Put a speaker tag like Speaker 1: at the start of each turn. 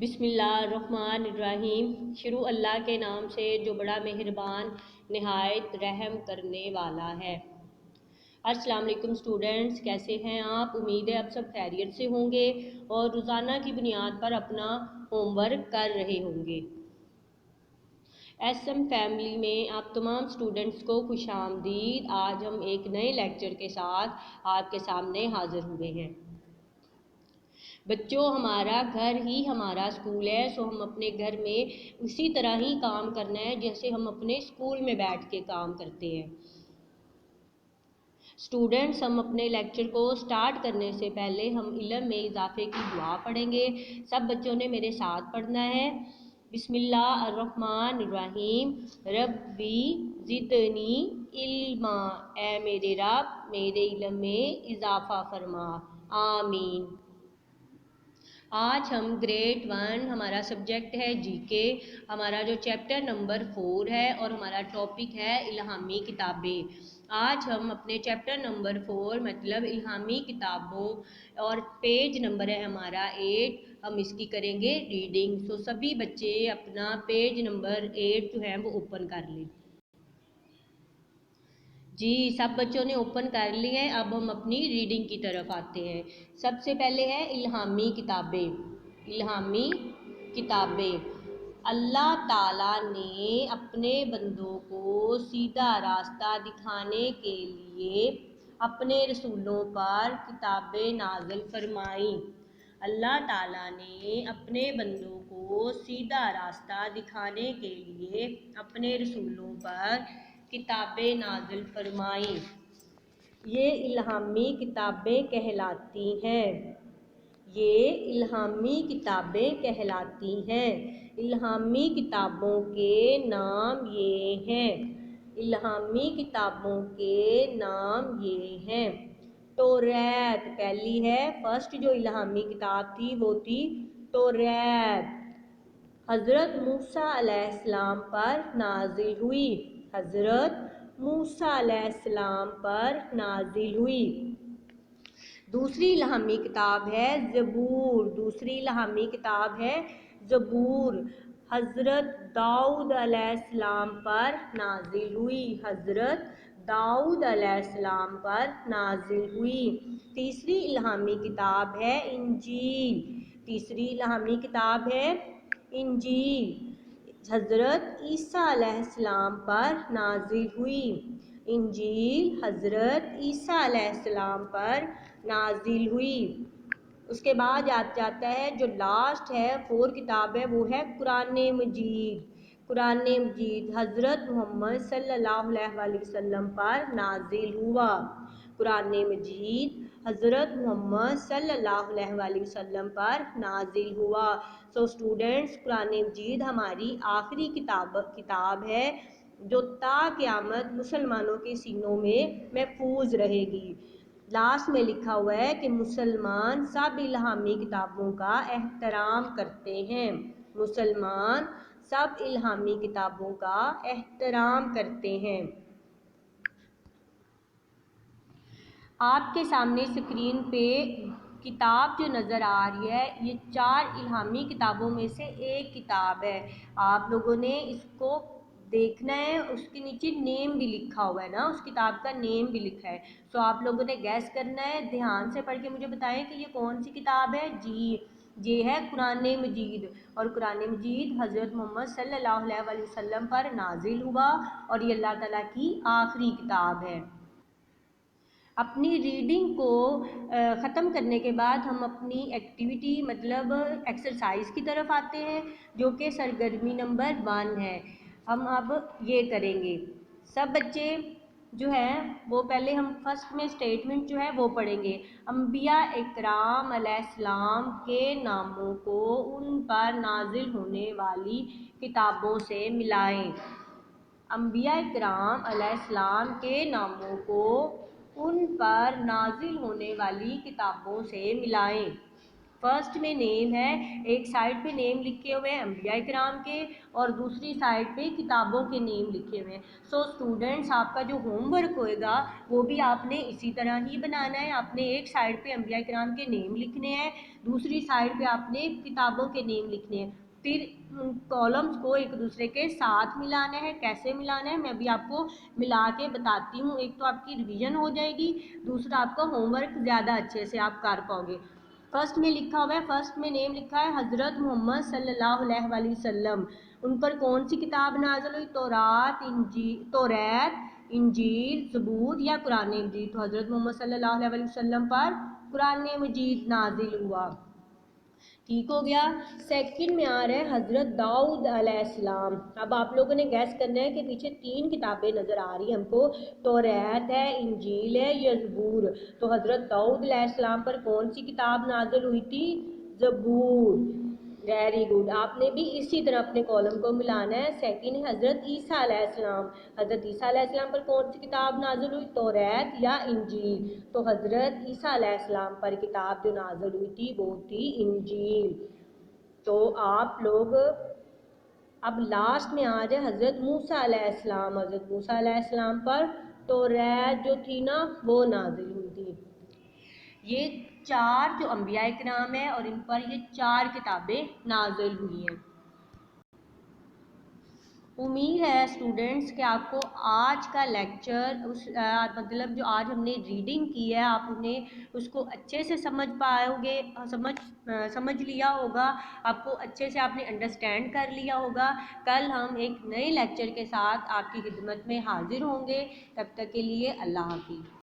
Speaker 1: बिस्मिल्लाहिर्रहमानिर्रहीम। शुरू अल्लाह के नाम से जो बड़ा मेहरबान नहायत रहम करने वाला है। अस्सलाम वालेकुम स्टूडेंट्स, कैसे हैं आप? उम्मीद है आप सब खैरियत से होंगे और रोज़ाना की बुनियाद पर अपना होमवर्क कर रहे होंगे। एसएम फैमिली में आप तमाम स्टूडेंट्स को खुशामदीद। आज हम एक नए लेक्चर के साथ आपके सामने हाज़िर हुए हैं। बच्चों, हमारा घर ही हमारा स्कूल है, सो हम अपने घर में उसी तरह ही काम करना है जैसे हम अपने स्कूल में बैठ के काम करते हैं। स्टूडेंट्स, हम अपने लेक्चर को स्टार्ट करने से पहले हम इल्म में इजाफे की दुआ पढ़ेंगे। सब बच्चों ने मेरे साथ पढ़ना है। बिस्मिल्लाहिर्रहमानिर्रहीम। रब्बी ज़िदनी इल्मा, ए मेरे रब मेरे इल्म में इजाफा फरमा, आमीन। आज हम ग्रेड 1, हमारा सब्जेक्ट है जीके, हमारा जो चैप्टर नंबर 4 है और हमारा टॉपिक है इल्हामी किताबें। आज हम अपने चैप्टर नंबर 4 मतलब इल्हामी किताबों और पेज नंबर है हमारा 8, हम इसकी करेंगे रीडिंग। सो सभी बच्चे अपना पेज नंबर 8 जो है वो ओपन कर लें। जी, सब बच्चों ने ओपन कर लिए हैं। अब हम अपनी रीडिंग की तरफ आते हैं। सबसे पहले है इल्हामी किताबें। इल्हामी किताबें। अल्लाह ताला ने अपने बंदों को सीधा रास्ता दिखाने के लिए अपने रसूलों पर किताबें नाज़िल फरमाई। अल्लाह ताला ने अपने बंदों को सीधा रास्ता दिखाने के लिए अपने रसूलों पर किताबें नाज़िल फरमाई। ये इल्हामी किताबें कहलाती हैं। ये इल्हामी किताबें कहलाती हैं। इल्हामी किताबों के नाम ये हैं। इल्हामी किताबों के नाम ये हैं। तौरात पहली है। फर्स्ट जो इल्हामी किताब थी वो थी तौरात। हज़रत मूसा अलैहिस्सलाम पर नाजिल हुई। हज़रत मूसा अलैहिस्सलाम पर नाजिल हुई। दूसरी इल्हामी किताब है ज़बूर। दूसरी इल्हामी किताब है ज़बूर। हज़रत दाऊद अलैहिस्सलाम पर नाजिल हुई। हज़रत दाऊद अलैहिस्सलाम पर नाजिल हुई। तीसरी इल्हामी किताब है इंजील। तीसरी इल्हामी किताब है इंजील। हज़रत ईसा अलैहिस्सलाम पर नाजिल हुई। इंजील हज़रत ईसा अलैहिस्सलाम पर नाजिल हुई। उसके बाद जाता है जो लास्ट है 4 किताब है, वो है कुरान मजीद। कुरान मजीद हज़रत मोहम्मद सल्लल्लाहु अलैहि वसल्लम पर नाजिल हुआ। कुरान मजीद हज़रत मोहम्मद सल्लल्लाहु अलैहि वसल्लम पर नाजिल हुआ। सो स्टूडेंट्स, कुरान मजीद हमारी आखिरी किताब है जो ता क़यामत मुसलमानों के सीनों में महफूज रहेगी। लास्ट में लिखा हुआ है कि मुसलमान सब इल्हामी किताबों का एहतराम करते हैं। मुसलमान सब इल्हामी किताबों का एहतराम करते हैं। आपके सामने स्क्रीन पे किताब जो नज़र आ रही है, ये 4 इल्हामी किताबों में से एक किताब है। आप लोगों ने इसको देखना है, उसके नीचे नेम भी लिखा हुआ है ना, उस किताब का नेम भी लिखा है। सो आप लोगों ने गैस करना है। ध्यान से पढ़ के मुझे बताएं कि ये कौन सी किताब है। जी, ये है कुरान मजीद। और कुरान मजीद हज़रत मोहम्मद सल्लल्लाहु अलैहि वसल्लम पर नाजिल हुआ और ये अल्लाह ताला की आखिरी किताब है। अपनी रीडिंग को ख़त्म करने के बाद हम अपनी एक्टिविटी मतलब एक्सरसाइज की तरफ आते हैं, जो कि सरगर्मी नंबर 1 है। हम अब ये करेंगे। सब बच्चे जो है वो पहले हम फर्स्ट में स्टेटमेंट जो है वो पढ़ेंगे। अंबिया इकराम अलैहिस्सलाम के नामों को उन पर नाजिल होने वाली किताबों से मिलाएं। अंबिया इकराम अलैहिस्सलाम के नामों को उन पर नाजिल होने वाली किताबों से मिलाएं। फर्स्ट में नेम है, एक साइड पे नेम लिखे हुए हैं अंबिया इकराम के और दूसरी साइड पे किताबों के नेम लिखे हुए हैं। सो स्टूडेंट्स, आपका जो होमवर्क होएगा वो भी आपने इसी तरह ही बनाना है। आपने एक साइड पे अंबिया इकराम के नेम लिखने हैं, दूसरी साइड पे आपने किताबों के नेम लिखने हैं, फिर कॉलम्स को एक दूसरे के साथ मिलाना है। कैसे मिलाना है मैं अभी आपको मिला के बताती हूँ। एक तो आपकी रिवीजन हो जाएगी, दूसरा आपका होमवर्क ज़्यादा अच्छे से आप कर पाओगे। फर्स्ट में लिखा हुआ है, फर्स्ट में नेम लिखा है हज़रत मोहम्मद सल्लल्लाहु अलैहि वसल्लम। उन पर कौन सी किताब नाज़िल हुई? तौरात, इंजील, ज़बूर या कुरान मजीद? तो हज़रत मोहम्मद सल्लल्लाहु अलैहि वसल्लम पर कुरान मजीद नाजिल हुआ। ठीक हो गया। सेकंड में आ रहा है हज़रत दाऊद अलैहिस्सलाम। अब आप लोगों ने गैस करना है कि पीछे 3 किताबें नज़र आ रही हैं हमको, तौरात है, इंजील है या ज़बूर। तो हज़रत दाऊद अलैहिस्सलाम पर कौन सी किताब नाज़िल हुई थी? ज़बूर। Very good. आपने भी इसी तरह अपने कॉलम को मिलाना है। सेकंड है हज़रत ईसा अलैहिस्सलाम। हज़रत ईसा अलैहिस्सलाम पर कौन सी किताब नाज़िल हुई? तौरात या इंजील? तो हज़रत ईसा अलैहिस्सलाम पर किताब जो नाज़िल हुई थी वो थी इंजील। तो आप लोग अब लास्ट में आ जाए हज़रत मूसा अलैहिस्सलाम। हज़रत मूसा अलैहिस्सलाम पर तौरात जो थी ना वो नाज़िल हुई थी। ये 4 जो अंबिया इकराम है और इन पर ये 4 किताबें नाज़िल हुई हैं। उम्मीद है स्टूडेंट्स कि आपको आज का लेक्चर मतलब जो आज हमने रीडिंग की है आप उन्हें उसको अच्छे से समझ पाओगे, समझ लिया होगा, आपको अच्छे से आपने अंडरस्टैंड कर लिया होगा। कल हम एक नए लेक्चर के साथ आपकी खिदमत में हाजिर होंगे। तब तक के लिए अल्लाह हाफ़िज़।